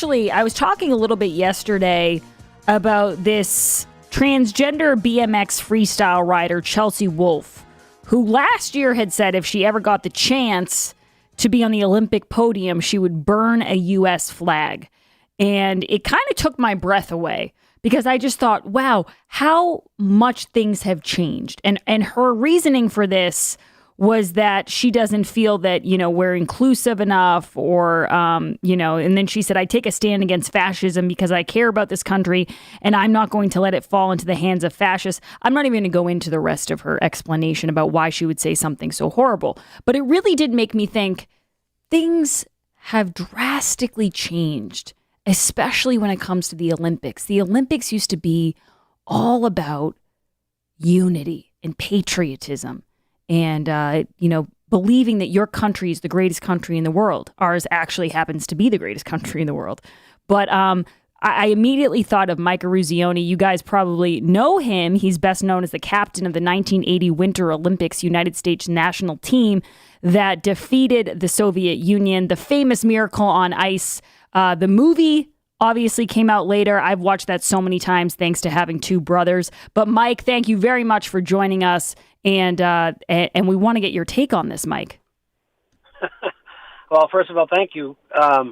Actually, I was talking a little bit yesterday about this transgender BMX freestyle rider, Chelsea Wolfe, who last year had said if she ever got the chance to be on the Olympic podium, she would burn a U.S. flag. And it kind of took my breath away because I just thought, wow, how much things have changed. And her reasoning for this was that she doesn't feel that, we're inclusive enough or, and then she said, I take a stand against fascism because I care about this country and I'm not going to let it fall into the hands of fascists. I'm not even going to go into the rest of her explanation about why she would say something so horrible. But it really did make me think things have drastically changed, especially when it comes to the Olympics. The Olympics used to be all about unity and patriotism. And, believing that your country is the greatest country in the world. Ours actually happens to be the greatest country in the world. But I immediately thought of Mike Eruzione. You guys probably know him. He's best known as the captain of the 1980 Winter Olympics United States national team that defeated the Soviet Union. The famous Miracle on Ice. The movie obviously came out later. I've watched that so many times thanks to having two brothers. But Mike, thank you very much for joining us. And we want to get your take on this, Mike. Well, first of all, thank you. I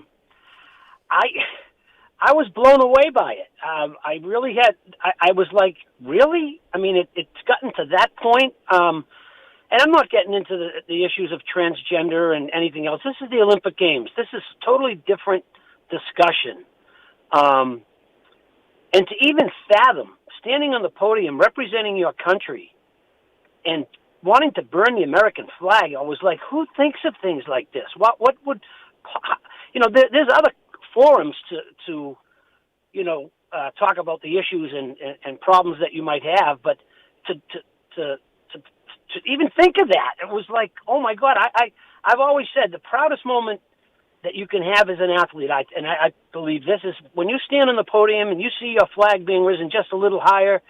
was blown away by it. I really had. I was like, really? I mean, it's gotten to that point. And I'm not getting into the issues of transgender and anything else. This is the Olympic Games. This is a totally different discussion. And to even fathom standing on the podium representing your country and wanting to burn the American flag, I was like, who thinks of things like this? What would, there's other forums to talk about the issues and problems that you might have, but to even think of that, it was like, oh my God, I've always said the proudest moment that you can have as an athlete, I believe this is when you stand on the podium and you see your flag being risen just a little higher.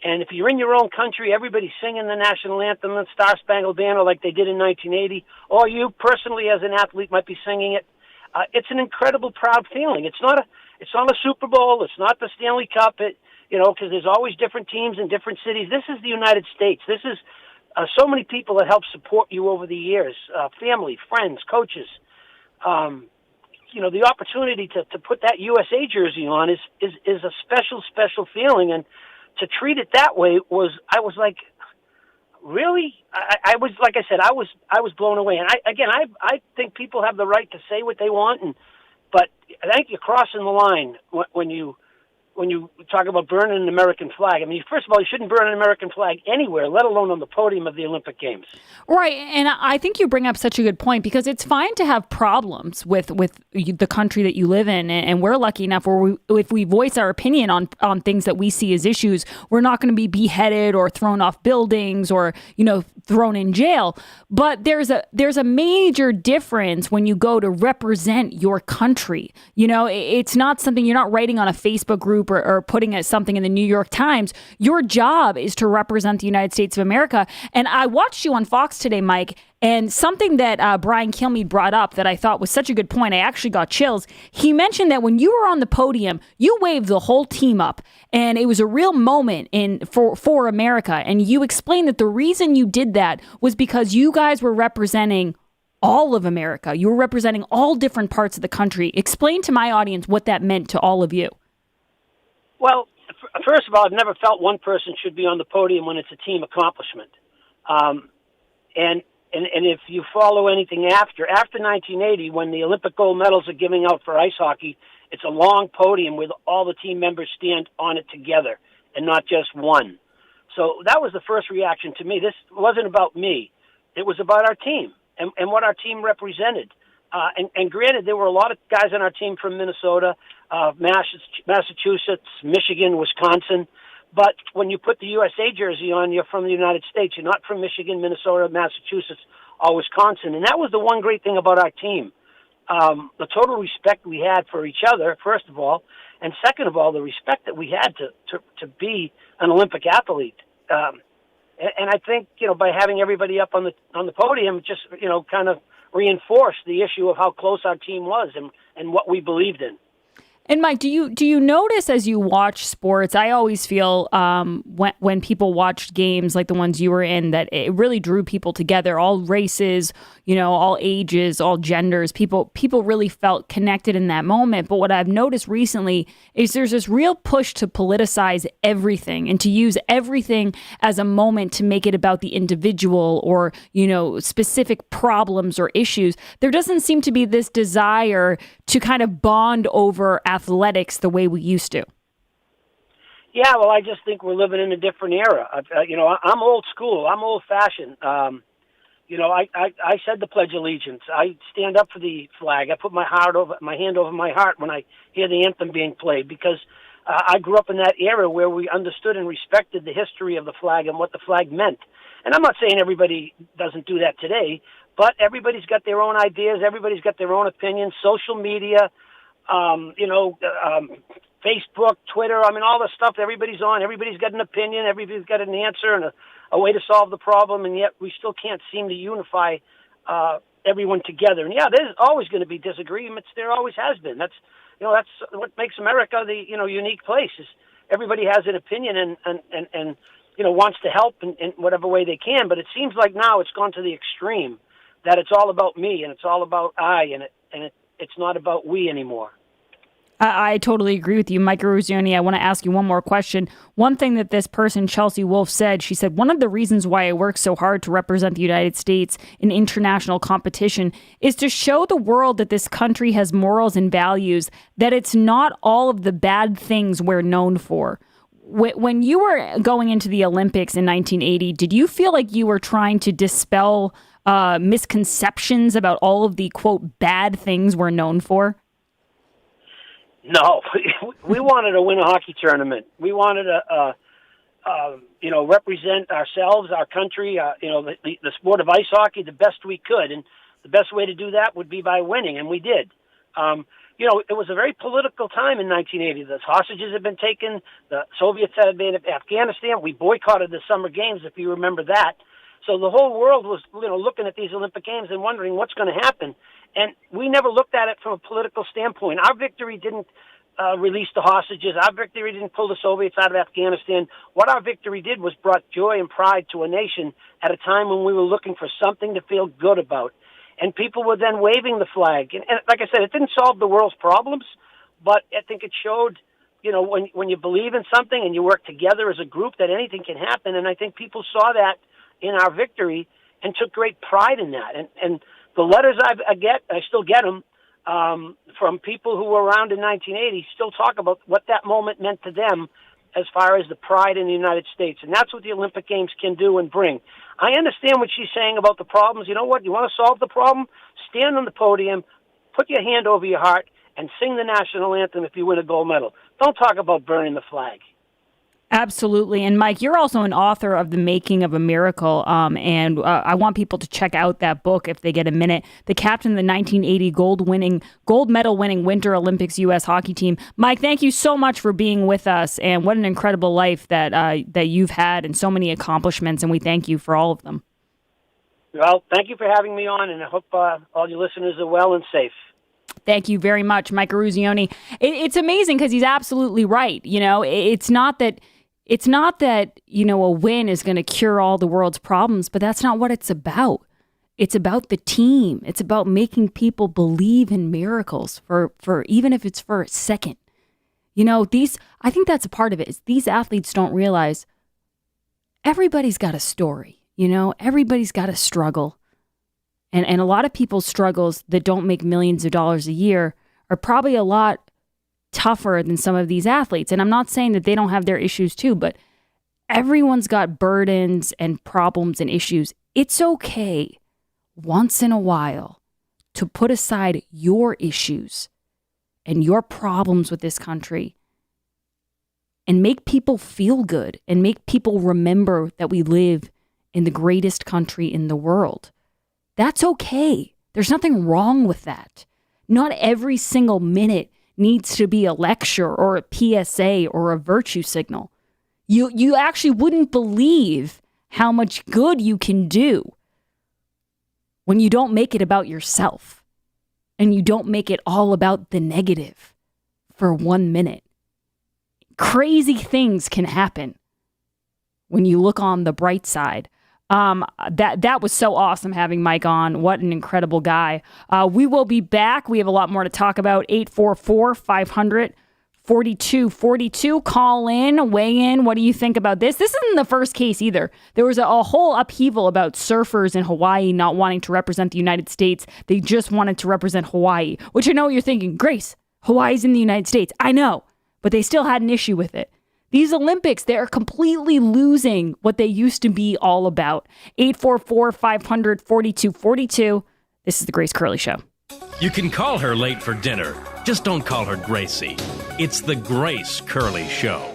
And if you're in your own country, everybody's singing the national anthem, the Star Spangled Banner like they did in 1980, or you personally as an athlete might be singing it. It's an incredible, proud feeling. It's not a Super Bowl. It's not the Stanley Cup. Because there's always different teams in different cities. This is the United States. This is so many people that help support you over the years, family, friends, coaches. The opportunity to put that USA jersey on is a special feeling. And to treat it that way I was like, really? I was, like I said, I was blown away. And I think people have the right to say what they want, but I think you're crossing the line when you talk about burning an American flag. I mean, first of all, you shouldn't burn an American flag anywhere, let alone on the podium of the Olympic Games. Right. And I think you bring up such a good point because it's fine to have problems with the country that you live in. And we're lucky enough where if we voice our opinion on things that we see as issues, we're not going to be beheaded or thrown off buildings or, thrown in jail. But there's a major difference when you go to represent your country. It's not something you're not writing on a Facebook group or putting something in the New York Times. Your job is to represent the United States of America. And I watched you on Fox today, Mike, and something that Brian Kilmeade brought up that I thought was such a good point, I actually got chills. He mentioned that when you were on the podium, you waved the whole team up, and it was a real moment for America. And you explained that the reason you did that was because you guys were representing all of America. You were representing all different parts of the country. Explain to my audience what that meant to all of you. Well, first of all, I've never felt one person should be on the podium when it's a team accomplishment. And if you follow anything after 1980, when the Olympic gold medals are giving out for ice hockey, it's a long podium with all the team members stand on it together and not just one. So that was the first reaction to me. This wasn't about me. It was about our team and what our team represented. And granted, there were a lot of guys on our team from Minnesota, Massachusetts, Michigan, Wisconsin. But when you put the USA jersey on, you're from the United States. You're not from Michigan, Minnesota, Massachusetts, or Wisconsin. And that was the one great thing about our team. The total respect we had for each other, first of all. And second of all, the respect that we had to be an Olympic athlete. And I think, by having everybody up on the podium, just, kind of reinforced the issue of how close our team was and what we believed in. And Mike, do you notice as you watch sports? I always feel when people watched games like the ones you were in that it really drew people together, all races, all ages, all genders. People really felt connected in that moment. But what I've noticed recently is there's this real push to politicize everything and to use everything as a moment to make it about the individual or specific problems or issues. There doesn't seem to be this desire to kind of bond over athletics the way we used to. Yeah, well, I just think we're living in a different era. I'm old school. I'm old fashioned. I said the Pledge of Allegiance. I stand up for the flag. I put my hand over my heart when I hear the anthem being played because I grew up in that era where we understood and respected the history of the flag and what the flag meant. And I'm not saying everybody doesn't do that today, but everybody's got their own ideas. Everybody's got their own opinions. Social media, Facebook, Twitter, all the stuff everybody's on. Everybody's got an opinion. Everybody's got an answer and a way to solve the problem, and yet we still can't seem to unify everyone together. And, yeah, there's always going to be disagreements. There always has been. That's what makes America the, unique place is everybody has an opinion and wants to help in whatever way they can. But it seems like now it's gone to the extreme that it's all about me and it's all about it's not about we anymore. I totally agree with you, Mike Eruzione. I want to ask you one more question. One thing that this person, Chelsea Wolfe, she said, one of the reasons why I work so hard to represent the United States in international competition is to show the world that this country has morals and values, that it's not all of the bad things we're known for. When you were going into the Olympics in 1980, did you feel like you were trying to dispel misconceptions about all of the, quote, bad things we're known for? No, we wanted to win a hockey tournament. We wanted to, represent ourselves, our country, the sport of ice hockey the best we could. And the best way to do that would be by winning, and we did. It was a very political time in 1980. The hostages had been taken. The Soviets had been in Afghanistan. We boycotted the Summer Games, if you remember that. So the whole world was, looking at these Olympic Games and wondering what's going to happen. And we never looked at it from a political standpoint. Our victory didn't release the hostages. Our victory didn't pull the Soviets out of Afghanistan. What our victory did was brought joy and pride to a nation at a time when we were looking for something to feel good about. And people were then waving the flag. And like I said, it didn't solve the world's problems, but I think it showed, when you believe in something and you work together as a group, that anything can happen. And I think people saw that in our victory and took great pride in that. And the letters I still get them from people who were around in 1980, still talk about what that moment meant to them as far as the pride in the United States. And that's what the Olympic Games can do and bring. I understand what she's saying about the problems. You know what? You want to solve the problem? Stand on the podium, put your hand over your heart, and sing the national anthem if you win a gold medal. Don't talk about burning the flag. Absolutely. And Mike, you're also an author of The Making of a Miracle. And I want people to check out that book if they get a minute. The captain of the 1980 gold medal winning Winter Olympics U.S. hockey team. Mike, thank you so much for being with us. And what an incredible life that you've had and so many accomplishments. And we thank you for all of them. Well, thank you for having me on. And I hope all your listeners are well and safe. Thank you very much, Mike Eruzione. It's amazing because he's absolutely right. It's not that, a win is going to cure all the world's problems, but that's not what it's about. It's about the team. It's about making people believe in miracles for even if it's for a second. I think that's a part of it is these athletes don't realize everybody's got a story, everybody's got a struggle. And a lot of people's struggles that don't make millions of dollars a year are probably a lot tougher than some of these athletes. And I'm not saying that they don't have their issues too, but everyone's got burdens and problems and issues. It's okay once in a while to put aside your issues and your problems with this country and make people feel good and make people remember that we live in the greatest country in the world. That's okay. There's nothing wrong with that. Not every single minute needs to be a lecture or a PSA or a virtue signal. You actually wouldn't believe how much good you can do when you don't make it about yourself and you don't make it all about the negative. for 1 minute. Crazy things can happen when you look on the bright side. That was so awesome having Mike on. What an incredible guy. We will be back. We have a lot more to talk about. 844-500-4242. Call in, weigh in. What do you think about this? This isn't the first case either. There was a whole upheaval about surfers in Hawaii not wanting to represent the United States. They just wanted to represent Hawaii, which I know you're thinking, Grace, Hawaii's in the United States. I know, but they still had an issue with it. These Olympics, they're completely losing what they used to be all about. 844-500-4242. This is the Grace Curley Show. You can call her late for dinner. Just don't call her Gracie. It's the Grace Curley Show.